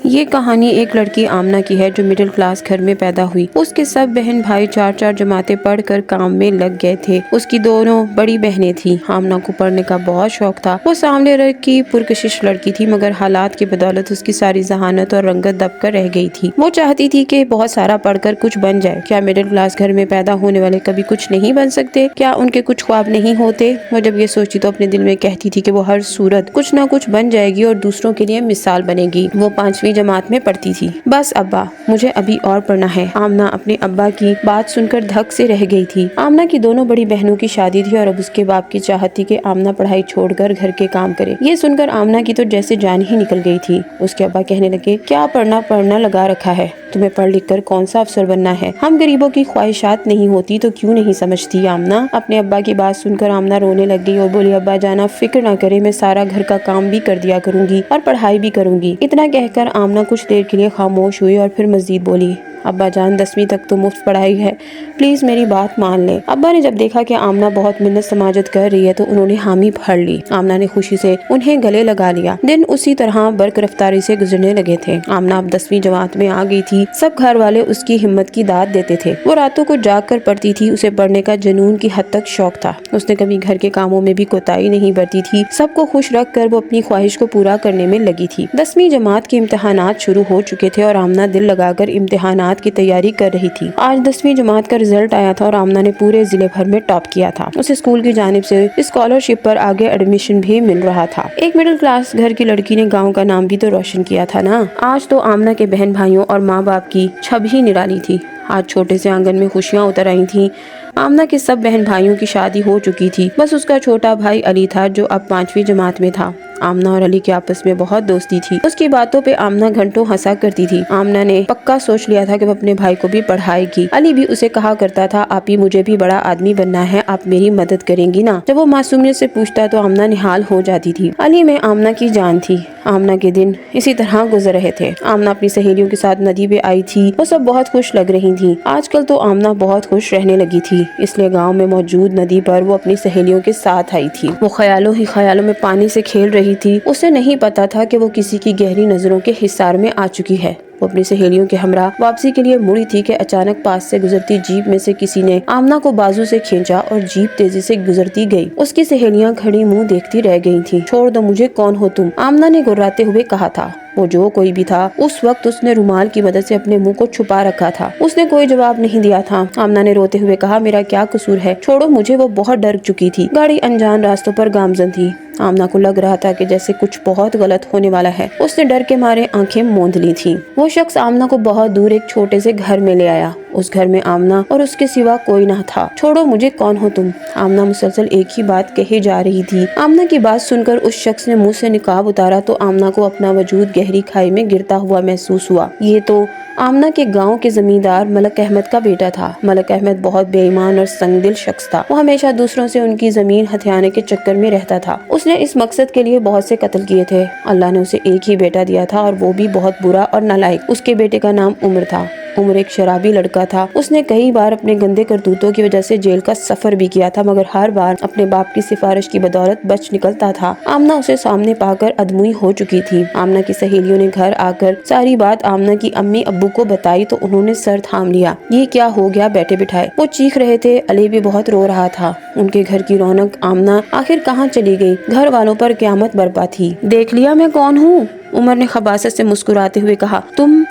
یہ کہانی ایک لڑکی آمنہ کی ہے جو مڈل کلاس گھر میں پیدا ہوئی۔ اس کے سب بہن بھائی 4 جماعتیں پڑھ کر کام میں لگ گئے تھے۔ اس کی دونوں بڑی بہنیں تھیں۔ آمنہ کو پڑھنے کا بہت شوق تھا۔ وہ سامنے رنگ کی پرکشش لڑکی تھی، مگر حالات کی بدولت اس کی ساری ذہانت اور رنگت دب کر رہ گئی تھی۔ وہ چاہتی تھی کہ بہت سارا پڑھ کر کچھ بن جائے۔ کیا مڈل کلاس گھر میں پیدا ہونے والے کبھی کچھ نہیں بن سکتے؟ کیا ان کے کچھ خواب نہیں ہوتے؟ وہ جب یہ سوچتی تو اپنے دل میں کہتی تھی کہ وہ ہر صورت کچھ نہ کچھ بن جائے گی اور دوسروں کے لیے مثال بنے گی۔ وہ 5ویں جماعت میں پڑھتی تھی۔ بس ابا، مجھے ابھی اور پڑھنا ہے۔ آمنہ اپنے ابا کی بات سن کر دھک سے رہ گئی تھی۔ آمنہ کی دونوں بڑی بہنوں کی شادی تھی اور اب اس کے باپ کی چاہت تھی کہ آمنہ پڑھائی چھوڑ کر گھر کے کام کرے۔ یہ سن کر آمنہ کی تو جیسے جان ہی نکل گئی تھی۔ اس کے ابا کہنے لگے، کیا پڑھنا لگا رکھا ہے؟ تمہیں پڑھ لکھ کر کون سا افسر بننا ہے؟ ہم غریبوں کی خواہشات نہیں ہوتی تو کیوں نہیں سمجھتی آمنہ؟ اپنے ابا کی بات سن کر آمنہ رونے لگ گئی اور بولی، ابا جانا فکر نہ کرے، میں سارا گھر کا کام بھی کر دیا کروں گی اور پڑھائی بھی کروں گی۔ اتنا کہہ کر آمنہ کچھ دیر کے لیے خاموش ہوئی اور پھر مزید بولی، ابا جان 10ویں تک تو مفت پڑھائی ہے، پلیز میری بات مان لیں۔ ابا نے جب دیکھا کہ آمنہ بہت منت سماجت کر رہی ہے تو انہوں نے حامی بھر لی۔ آمنہ نے خوشی سے انہیں گلے لگا لیا۔ دن اسی طرح برق رفتاری سے گزرنے لگے تھے۔ آمنہ اب 10ویں جماعت میں آ گئی تھی۔ سب گھر والے اس کی ہمت کی داد دیتے تھے۔ وہ راتوں کو جاگ کر پڑھتی تھی۔ اسے پڑھنے کا جنون کی حد تک شوق تھا۔ اس نے کبھی گھر کے کاموں میں بھی کوتاہی نہیں برتی تھی۔ سب کو خوش رکھ کر وہ اپنی خواہش کو پورا کرنے میں لگی تھی۔ 10ویں جماعت کے امتحانات شروع ہو چکے تھے اور آمنہ دل لگا کر امتحانات کی تیاری کر رہی تھی۔ آج 10ویں جماعت کا رزلٹ آیا تھا اور آمنہ نے پورے ضلع بھر میں ٹاپ کیا تھا۔ اسے اسکول کی جانب سے اسکالرشپ پر آگے ایڈمیشن بھی مل رہا تھا۔ ایک مڈل کلاس گھر کی لڑکی نے گاؤں کا نام بھی تو روشن کیا تھا نا۔ آج تو آمنہ کے بہن بھائیوں اور ماں باپ کی چھب ہی نرالی تھی۔ آج چھوٹے سے آنگن میں خوشیاں اتر آئی تھیں۔ آمنہ کے سب بہن بھائیوں کی شادی ہو چکی تھی۔ بس اس کا چھوٹا بھائی علی تھا جو اب 5ویں جماعت میں تھا۔ آمنہ اور علی کے آپس میں بہت دوستی تھی۔ اس کی باتوں پہ آمنہ گھنٹوں ہنسا کرتی تھی۔ آمنہ نے پکا سوچ لیا تھا کہ وہ اپنے بھائی کو بھی پڑھائے گی۔ علی بھی اسے کہا کرتا تھا، آپی مجھے بھی بڑا آدمی بننا ہے، آپ میری مدد کریں گی نا؟ جب وہ معصومیت سے پوچھتا تو آمنہ نہال ہو جاتی تھی۔ علی میں آمنہ کی جان تھی۔ آمنہ کے دن اسی طرح گزر رہے تھے۔ آمنہ اپنی سہیلیوں کے ساتھ ندی پہ آئی تھی۔ وہ سب بہت خوش لگ رہی تھیں۔ آج کل تو آمنہ بہت خوش رہنے لگی تھی، اس لیے گاؤں میں موجود ندی پر وہ اپنی سہیلیوں کے ساتھ آئی تھی۔ وہ خیالوں ہی خیالوں میں پانی سے کھیل رہی تھی۔ اسے نہیں پتا تھا کہ وہ کسی کی گہری نظروں کے حصار میں آ چکی ہے۔ وہ اپنی سہیلیوں کے ہمراہ واپسی کے لیے مڑی تھی کہ اچانک پاس سے گزرتی جیپ میں سے کسی نے آمنہ کو بازو سے کھینچا اور جیپ تیزی سے گزرتی گئی۔ اس کی سہیلیاں کھڑی منہ دیکھتی رہ گئی تھیں۔ چھوڑ دو مجھے، کون ہو تم؟ آمنہ نے گھبراتے ہوئے کہا تھا۔ وہ جو کوئی بھی تھا، اس وقت اس نے رومال کی مدد سے اپنے منہ کو چھپا رکھا تھا۔ اس نے کوئی جواب نہیں دیا تھا۔ آمنہ نے روتے ہوئے کہا، میرا کیا قصور ہے، چھوڑو مجھے۔ وہ بہت ڈر چکی تھی۔ گاڑی انجان راستوں پر گامزن تھی۔ آمنہ کو لگ رہا تھا کہ جیسے کچھ بہت غلط ہونے والا ہے۔ اس نے ڈر کے مارے آنکھیں موند لی تھیں۔ وہ شخص آمنہ کو بہت دور ایک چھوٹے سے گھر میں لے آیا۔ اس گھر میں آمنہ اور اس کے سوا کوئی نہ تھا۔ چھوڑو مجھے، کون ہو تم؟ آمنہ مسلسل ایک ہی بات کہے جا رہی تھی۔ آمنہ کی بات سن کر اس شخص نے منہ سے نقاب اتارا تو آمنہ کو اپنا وجود گہری کھائی میں گرتا ہوا محسوس ہوا۔ یہ تو آمنہ کے گاؤں کے زمیندار ملک احمد کا بیٹا تھا۔ ملک احمد بہت بے ایمان اور سنگ دل شخص تھا۔ وہ ہمیشہ دوسروں سے ان کی زمین ہتھیانے کے چکر میں رہتا تھا۔ اس نے اس مقصد کے لیے بہت سے قتل کیے تھے۔ اللہ نے اسے ایک ہی بیٹا دیا تھا اور وہ بھی بہت برا اور نالائق۔ اس کے بیٹے کا نام عمر تھا۔ عمر ایک شرابی لڑکا تھا۔ اس نے کئی بار اپنے گندے کرتوتوں کی وجہ سے جیل کا سفر بھی کیا تھا، مگر ہر بار اپنے باپ کی سفارش کی بدولت بچ نکلتا تھا۔ آمنہ اسے سامنے پا کر ادموئی ہو چکی تھی۔ آمنہ کی سہیلیوں نے گھر آ کر ساری بات آمنہ کی امی ابو کو بتائی تو انہوں نے سر تھام لیا۔ یہ کیا ہو گیا بیٹھے بٹھائے؟ وہ چیخ رہے تھے۔ علی بھی بہت رو رہا تھا۔ ان کے گھر کی رونق آمنہ آخر کہاں چلی گئی؟ گھر والوں پر قیامت برپا تھی۔ دیکھ لیا میں کون ہوں؟ عمر نے خباثت سے مسکراتے ہوئے کہا، تم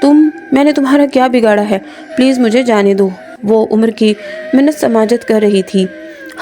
میں نے تمہارا کیا بگاڑا ہے؟ پلیز مجھے جانے دو۔ وہ عمر کی منت سماجت کر رہی تھی۔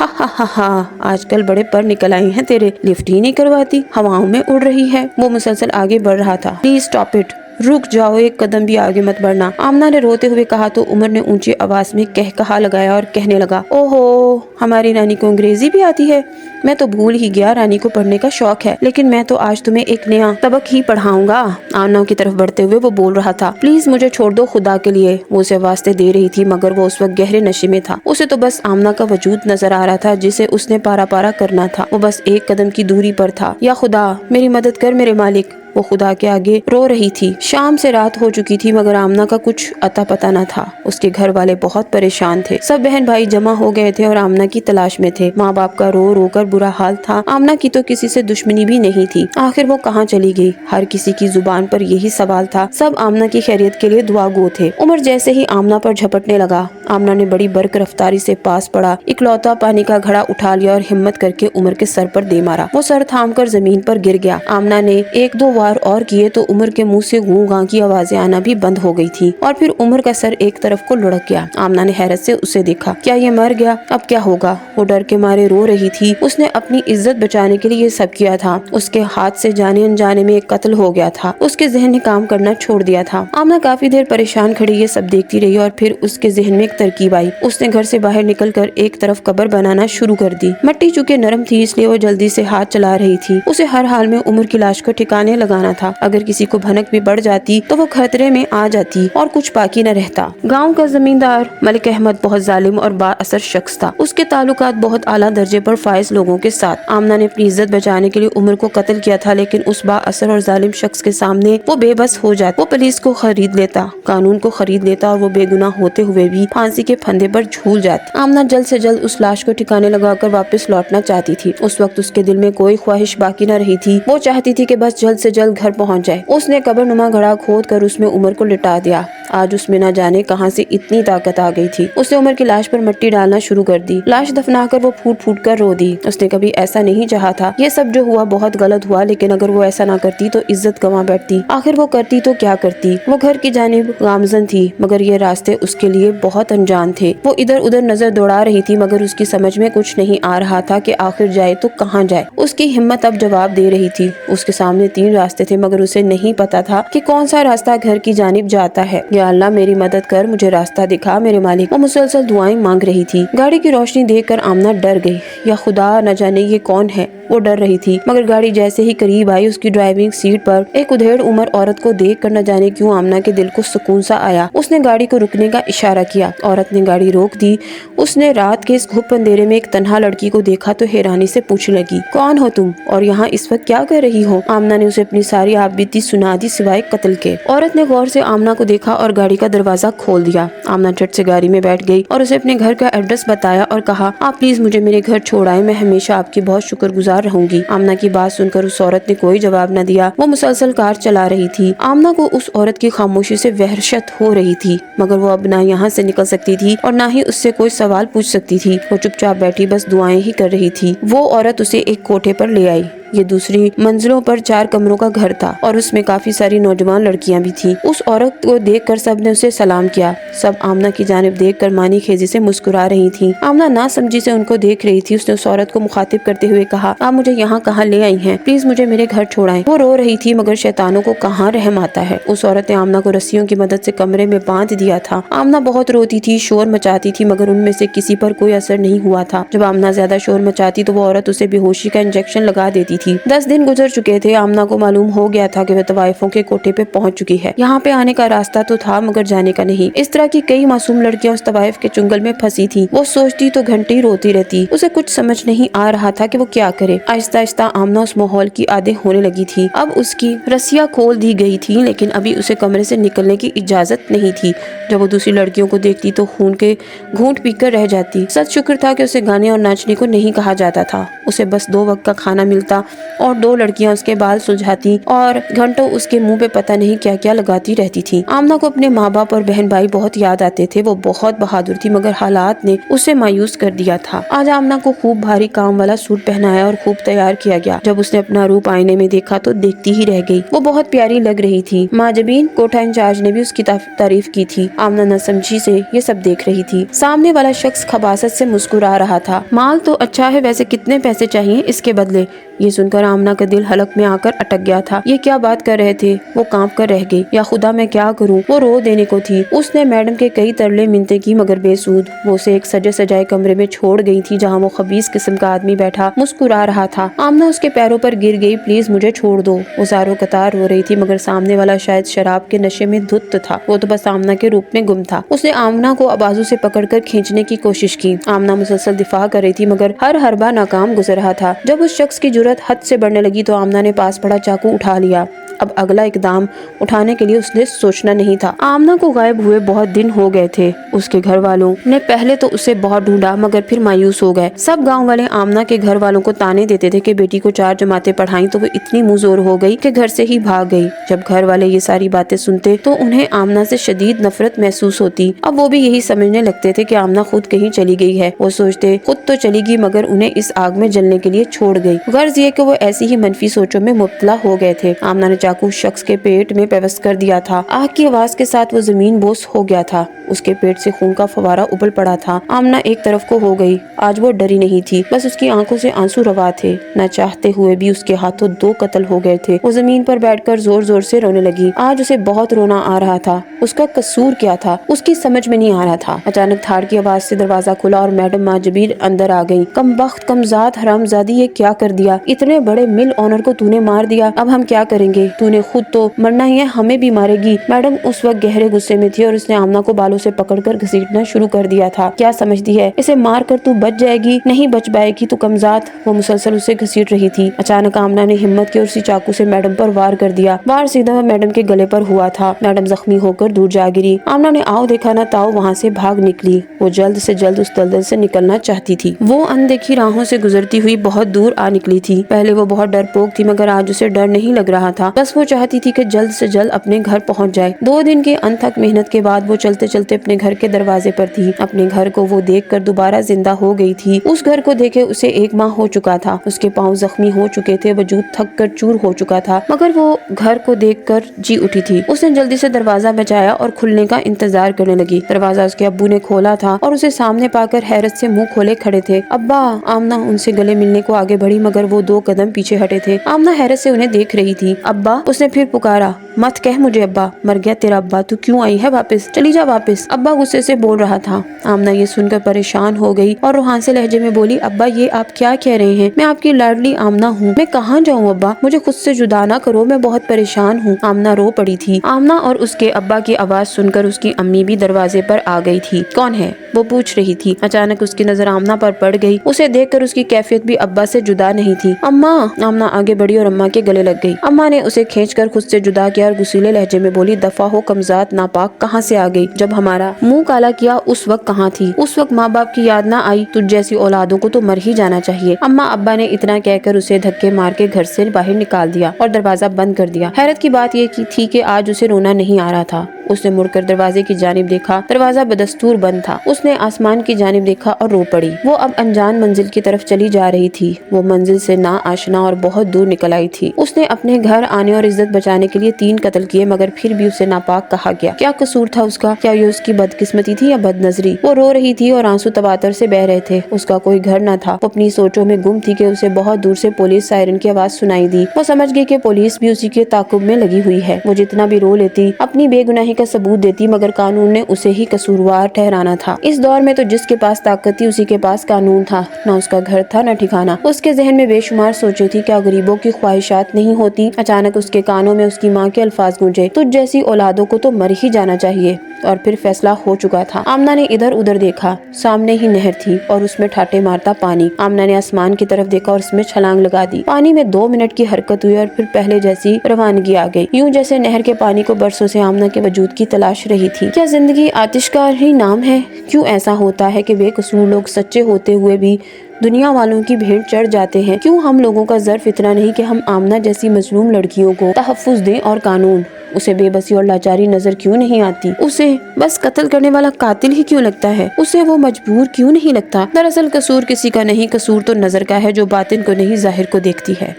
ہا ہا ہا ہا، آج کل بڑے پر نکل آئے ہیں تیرے، لفٹ ہی نہیں کرواتی، ہواؤں میں اڑ رہی ہے۔ وہ مسلسل آگے بڑھ رہا تھا۔ پلیز اسٹاپ اٹ، رک جاؤ، ایک قدم بھی آگے مت بڑھنا، آمنہ نے روتے ہوئے کہا تو عمر نے اونچی آواز میں کہا لگایا اور کہنے لگا، اوہو، ہماری رانی کو انگریزی بھی آتی ہے؟ میں تو بھول ہی گیا رانی کو پڑھنے کا شوق ہے، لیکن میں تو آج تمہیں ایک نیا سبق ہی پڑھاؤں گا۔ آمنہ کی طرف بڑھتے ہوئے وہ بول رہا تھا، پلیز مجھے چھوڑ دو خدا کے لیے۔ وہ اسے واسطے دے رہی تھی مگر وہ اس وقت گہرے نشے میں تھا۔ اسے تو بس آمنہ کا وجود نظر آ رہا تھا جسے اس نے پارا پارا کرنا تھا۔ وہ بس ایک قدم کی دوری پر تھا۔ یا خدا، میری مدد کر میرے مالک، वो खुदा के आगे रो रही थी। शाम से रात हो चुकी थी मगर आमना का कुछ अता पता न था। उसके घर वाले बहुत परेशान थे। सब बहन भाई जमा हो गए थे और आमना की तलाश में थे। माँ बाप का रो रो कर बुरा हाल था। आमना की तो किसी से दुश्मनी भी नहीं थी। आखिर वो कहाँ चली गई? हर किसी की जुबान पर यही सवाल था। सब आमना की खैरियत के लिए दुआ गो थे। उमर जैसे ही आमना पर झपटने लगा, आमना ने बड़ी बर्क रफ्तारी से पास पड़ा, इकलौता पानी का घड़ा उठा लिया और हिम्मत करके उमर के सर पर दे मारा। वो सर थाम कर जमीन पर गिर गया। आमना ने एक दो वार और किए तो उमर के मुंह से गूं गां की आवाजें आना भी बंद हो गई थी और फिर उमर का सर एक तरफ को लुढ़क गया। आमना ने हैरत से उसे देखा। क्या ये मर गया? अब क्या होगा? वो डर के मारे रो रही थी। उसने अपनी इज्जत बचाने के लिए ये सब किया था। उसके हाथ से जाने अनजाने में एक कत्ल हो गया था। उसके जहन ने काम करना छोड़ दिया था। आमना काफी देर परेशान खड़ी ये सब देखती रही और फिर उसके जहन में एक तरकीब आई। उसने घर से बाहर निकलकर एक तरफ कब्र बनाना शुरू कर दी। मट्टी चूंकि नरम थी इसलिए वो जल्दी से हाथ चला रही थी। उसे हर हाल में उमर की लाश को ठिकाने लगाना था। अगर किसी को भनक भी बढ़ जाती तो वो खतरे में आ जाती और कुछ बाकी न रहता। गाँव का जमींदार मलिक अहमद बहुत जालिम और बाअसर शख्स था। उसके ताल्लुकात बहुत आला दर्जे पर फाइज लोगों के साथ। आमना ने अपनी इज्जत बचाने के लिए उमर को कत्ल किया था, लेकिन उस बाअसर और जालिम शख्स के सामने वो बेबस हो जाता। वो पुलिस को खरीद लेता, कानून को खरीद लेता और वो बेगुनाह होते हुए भी फांसी के फंदे पर झूल जाती। आमना जल्द से जल्द उस लाश को ठिकाने लगाकर वापस लौटना चाहती थी। उस वक्त उसके दिल में कोई ख्वाहिश बाकी न रही थी। वो चाहती थी कि बस जल्द से जल्द घर पहुंच जाए। उसने कब्रनुमा घड़ा खोद कर उसमें उमर को लिटा दिया। आज उसमें न जाने कहां से इतनी ताकत आ गई थी। उसने उमर की लाश पर मिट्टी डालना शुरू कर दी। लाश दफनाकर वो फूट फूट कर रो दी। उसने कभी ऐसा नहीं चाहा था। ये सब जो हुआ बहुत गलत हुआ, लेकिन अगर वो ऐसा ना करती तो इज्जत गंवा बैठती। आखिर वो करती तो क्या करती? वो घर की जानिब गामजन थी मगर ये रास्ते उसके लिए बहुत अनजान थे। वो इधर उधर नजर दौड़ा रही थी मगर उसकी समझ में कुछ नहीं आ रहा था कि आखिर जाए तो कहाँ जाए। उसकी हिम्मत अब जवाब दे रही थी। उसके सामने 3 रास्ते थे मगर उसे नहीं पता था कि कौन सा रास्ता घर की जानिब जाता है। या अल्लाह मेरी मदद कर, मुझे रास्ता दिखा मेरे मालिक। वो मुसलसल दुआएं मांग रही थी। गाड़ी की रोशनी देखकर आमना डर गई। या खुदा न जाने ये कौन है? वो डर रही थी मगर गाड़ी जैसे ही करीब आई उसकी ड्राइविंग सीट पर एक उधेड़ उम्र औरत को देखकर न जाने क्यों आमना के दिल को सुकून सा आया। उसने गाड़ी को रुकने का इशारा किया। औरत ने गाड़ी रोक दी। उसने रात के इस घुप अंधेरे में एक तन्हा लड़की को देखा तो हैरानी से पूछने लगी, कौन हो तुम और यहाँ इस वक्त क्या कर रही हो? आमना ने उसे अपनी सारी आपबीती सुना दी सिवाय कत्ल के। औरत ने गौर से आमना को देखा और गाड़ी का दरवाजा खोल दिया। आमना झट से गाड़ी में बैठ गई और उसे अपने घर का एड्रेस बताया और कहा, आप प्लीज मुझे मेरे घर छोड़ आए, मैं हमेशा आपकी बहुत शुक्रगुजार रहूंगी। आमना की बात सुनकर उस औरत ने कोई जवाब न दिया। वो मुसलसल कार चला रही थी। आमना को उस औरत की खामोशी से वहशत हो रही थी मगर वो अब ना यहाँ से निकल सकती थी और ना ही उससे कोई सवाल पूछ सकती थी। वो चुपचाप बैठी बस दुआएं ही कर रही थी। वो औरत उसे एक कोठे पर ले आई। ये दूसरी मंजिलों पर 4 कमरों का घर था और उसमें काफी सारी नौजवान लड़कियां भी थी। उस औरत को देखकर सब ने उसे सलाम किया। सब आमना की जानिब देखकर मानी खेजी से मुस्कुरा रही थी। आमना ना समझी से उनको देख रही थी। उसने उस औरत को मुखातिब करते हुए कहा, आप मुझे यहाँ कहाँ ले आई हैं? प्लीज मुझे मेरे घर छोड़ाएं। वो रो रही थी मगर शैतानों को कहाँ रहम आता है। उस औरत ने आमना को रस्सियों की मदद से कमरे में बांध दिया था। आमना बहुत रोती थी, शोर मचाती थी मगर उनमें से किसी पर कोई असर नहीं हुआ था। जब आमना ज्यादा शोर मचाती तो वो औरत उसे बेहोशी का इंजेक्शन लगा देती थी। 10 दिन गुजर चुके थे। आमना को मालूम हो गया था कि वह तवाइफों के कोठे पे पहुंच चुकी है। यहाँ पे आने का रास्ता तो था मगर जाने का नहीं। इस तरह की कई मासूम लड़कियां उस तवाइफ के चुंगल में फंसी थी। वो सोचती तो घंटे रोती रहती। उसे कुछ समझ नहीं आ रहा था कि वो क्या करे। आहिस्ता आहिस्ता आमना उस माहौल की आदि होने लगी थी। अब उसकी रस्सियां खोल दी गई थी लेकिन अभी उसे कमरे से निकलने की इजाजत नहीं थी। जब वो दूसरी लड़कियों को देखती तो खून के घूंट पीकर रह जाती। सच शुक्र था कि उसे गाने और नाचने को नहीं कहा जाता था। उसे बस 2 वक्त का खाना मिलता और 2 लड़कियां उसके बाल सुलझाती और घंटों उसके मुंह पे पता नहीं क्या क्या लगाती रहती थी। आमना को अपने माँ बाप और बहन भाई बहुत याद आते थे। वो बहुत बहादुर थी मगर हालात ने उसे मायूस कर दिया था। आज आमना को खूब भारी काम वाला सूट पहनाया और खूब तैयार किया गया। जब उसने अपना रूप आईने में देखा तो देखती ही रह गई। वो बहुत प्यारी लग रही थी। माँ जबीन कोठा इंचार्ज ने भी उसकी तारीफ की थी। आमना न समझी से ये सब देख रही थी। सामने वाला शख्स खबासत से मुस्कुरा रहा था। माल तो अच्छा है, वैसे कितने पैसे चाहिए इसके बदले? ये सुनकर आमना का दिल हलक में आकर अटक गया था। ये क्या बात कर रहे थे? वो कांप कर रह गई। या खुदा मैं क्या करूं? वो रो देने को थी। उसने मैडम के कई तरले मिन्नतें की मगर बेसूद। वो उसे एक सजे सजाए कमरे में छोड़ गई थी जहां वो खबीस किस्म का आदमी बैठा मुस्कुरा रहा था। आमना उसके पैरों पर गिर गई। प्लीज मुझे छोड़ दो। वो ज़ारो कतार रो रही थी मगर सामने वाला शायद शराब के नशे में धुत था। वो तो बस आमना के रूप में गुम था। उसने आमना को बाजू से पकड़कर खींचने की कोशिश की। आमना मुसलसल दिफा कर रही थी मगर हर हरबा नाकाम गुजर रहा था। जब उस शख्स की जुर्रत हद से बढ़ने लगी तो आमना ने पास पड़ा चाकू उठा लिया। अब अगला इकदाम उठाने के लिए उसने सोचना नहीं था। आमना को गायब हुए बहुत दिन हो गए थे। उसके घर वालों ने पहले तो उसे बहुत ढूंढा मगर फिर मायूस हो गए। सब गांव वाले आमना के घर वालों को ताने देते थे कि बेटी को 4 जमातें पढ़ाई तो वो इतनी मुंहजोर हो गई कि घर से ही भाग गई। जब घर वाले ये सारी बातें सुनते तो उन्हें आमना से शदीद नफरत महसूस होती। अब वो भी यही समझने लगते थे कि आमना खुद कहीं चली गई है। वो सोचते खुद तो चली गई मगर उन्हें इस आग में जलने के लिए छोड़ गई। गर्ज ये कि वो ऐसी ही मनफी सोचों में मुब्तला हो गए थे। आमना ने चाकू शख्स के पेट में पेवस्त कर दिया था। आग की आवाज के साथ वो जमीन बोस हो गया था। उसके पेट से खून का फवारा उबल पड़ा था। आमना एक तरफ को हो गई। आज वो डरी नहीं थी, बस उसकी आंखों से आंसू रवा थे। न चाहते हुए भी उसके हाथों 2 कत्ल हो गए थे। वो जमीन पर बैठकर जोर जोर से रोने लगी। आज उसे बहुत रोना आ रहा था। उसका कसूर क्या था उसकी समझ में नहीं आ रहा था। अचानक थाड़ की आवाज से दरवाजा खुला और मैडम माजबीर अंदर आ गई। कमबख्त कमजात हरामजादी, ये क्या कर दिया? इतने बड़े मिल ऑनर को तूने मार दिया। अब हम क्या करेंगे? तूने खुद तो मरना ही है, हमें भी मारेगी। मैडम उस वक्त गहरे गुस्से में थी और उसने आमना को बालों से पकड़कर घसीटना शुरू कर दिया था। क्या समझती है इसे मार कर तू बच जाएगी? नहीं बच पाएगी तू कमजात। वो मुसलसल उसे घसीट रही थी। अचानक आमना ने हिम्मत की और उसी चाकू से मैडम पर वार कर दिया। वार सीधा मैडम के गले पर हुआ था। मैडम जख्मी होकर दूर जा गिरी। आमना ने आओ देखा ना ताओ वहाँ से भाग निकली। वो जल्द से जल्द उस दलदल से निकलना चाहती थी। वो अनदेखी राहों से गुजरती हुई बहुत दूर आ निकली थी। पहले वो बहुत डरपोक थी मगर आज उसे डर नहीं लग रहा था। बस वो चाहती थी कि जल्द से जल्द अपने घर पहुंच जाए। 2 दिन की अनथक मेहनत के बाद वो चलते चलते अपने घर के दरवाजे पर थी। अपने घर को वो देखकर दोबारा जिंदा हो गई थी। उस घर को देखे उसे 1 माह हो चुका था। उसके पाँव जख्मी हो चुके थे, वजूद थक कर चूर हो चुका था मगर वो घर को देखकर जी उठी थी। उसने जल्दी से दरवाजा बचाया और खुलने का इंतजार करने लगी। दरवाजा उसके अब्बू ने खोला था और उसे सामने पाकर हैरत से मुंह खोले खड़े थे। अब्बा! आमना उनसे गले मिलने को आगे बढ़ी मगर वो 2 कदम पीछे हटे थे। आमना हैरत से उन्हें देख रही थी। अब्बा! उसने फिर पुकारा। मत कह मुझे अब्बा, मर गया तेरा अब्बा। तू क्यों आई है वापस? चली जा वापस। अब्बा गुस्से से बोल रहा था। आमना ये सुनकर परेशान हो गई और रूहानी लहजे में बोली, अब्बा ये आप क्या कह रहे हैं? मैं आपकी लाडली आमना हूँ। मैं कहाँ जाऊँ अब्बा? मुझे खुद से जुदा ना करो, मैं बहुत परेशान हूँ। आमना रो पड़ी थी। आमना और उसके अब्बा की आवाज सुनकर उसकी अम्मी भी दरवाजे पर आ गई थी। कौन है? वो पूछ रही थी। अचानक उसकी नजर आमना पर पड़ गई। उसे देखकर उसकी कैफियत भी अब्बा से जुदा नहीं थी। अम्मा! आमना आगे बढ़ी और अम्मा के गले लग गई। अम्मा ने उसे खींचकर खुद से जुदा किया और गुस्सीले लहजे में बोली, दफा हो कमजात नापाक, कहाँ से आ गई? जब हमारा मुंह काला किया उस वक्त कहाँ थी? उस वक्त माँ बाप की याद ना आई? तुझ जैसी औलादों को तो मर ही जाना चाहिए। अम्मा अब्बा ने इतना कहकर उसे धक्के मार के घर से बाहर निकाल दिया और दरवाजा बंद कर दिया। हैरत की बात ये थी कि आज उसे रोना नहीं आ रहा था। उसने मुड़कर दरवाजे की जानिब देखा। दरवाजा बदस्तूर बंद था। उसने आसमान की जानिब देखा और रो पड़ी। वो अब अनजान मंजिल की तरफ चली जा रही थी। वो मंजिल से ना आशना और बहुत दूर निकल आई थी। उसने अपने घर आने और इज्जत बचाने के लिए 3 कत्ल किए मगर फिर भी उसे नापाक कहा गया। क्या कसूर था उसका? क्या ये उसकी बदकिस्मती थी या बदनजरी? वो रो रही थी और आंसू तबातर से बह रहे थे। उसका कोई घर न था। वो अपनी सोचों में गुम थी कि उसे बहुत दूर से पुलिस सायरन की आवाज सुनाई दी। वो समझ गई कि पुलिस भी उसी के ताकुब में लगी हुई है। वो जितना भी रो लेती, अपनी बेगुनाही का सबूत देती मगर कानून ने उसे ही कसूरवार ठहराना था। इस दौर में तो जिसके पास ताकत थी उसी के पास कानून था। न उसका घर था न ठिकाना। उसके जहन में बेशुमार सोचे थी, क्या गरीबों की ख्वाहिशात नहीं होती? अचानक उसके कानों में उसकी माँ के अल्फाज गूंजे, तुझ जैसी औलादों को तो मर ही जाना चाहिए। और फिर फैसला हो चुका था। आमना ने इधर उधर देखा। सामने ही नहर थी और उसमें ठाटे मारता पानी। आमना ने आसमान की तरफ देखा और उसमें छलांग लगा दी। पानी में 2 मिनट की हरकत हुई और फिर पहले जैसी रवानगी आ गई। यूं जैसे नहर के पानी को बरसों से आमना के वजूद की तलाश रही थी। क्या जिंदगी आतिश का ही नाम है? क्यों ऐसा होता है कि बेकसूर लोग सच्चे होते हुए भी दुनिया वालों की भेंट चढ़ जाते हैं? क्यों हम लोगों का ज़र्फ इतना नहीं कि हम आमना जैसी मजलूम लड़कियों को तहफ्फुज दें? और कानून उसे बेबसी और लाचारी नजर क्यों नहीं आती? उसे बस कत्ल करने वाला कातिल ही क्यों लगता है? उसे वो मजबूर क्यों नहीं लगता? दरअसल कसूर किसी का नहीं, कसूर तो नजर का है जो बातिन को नहीं जाहिर को देखती है।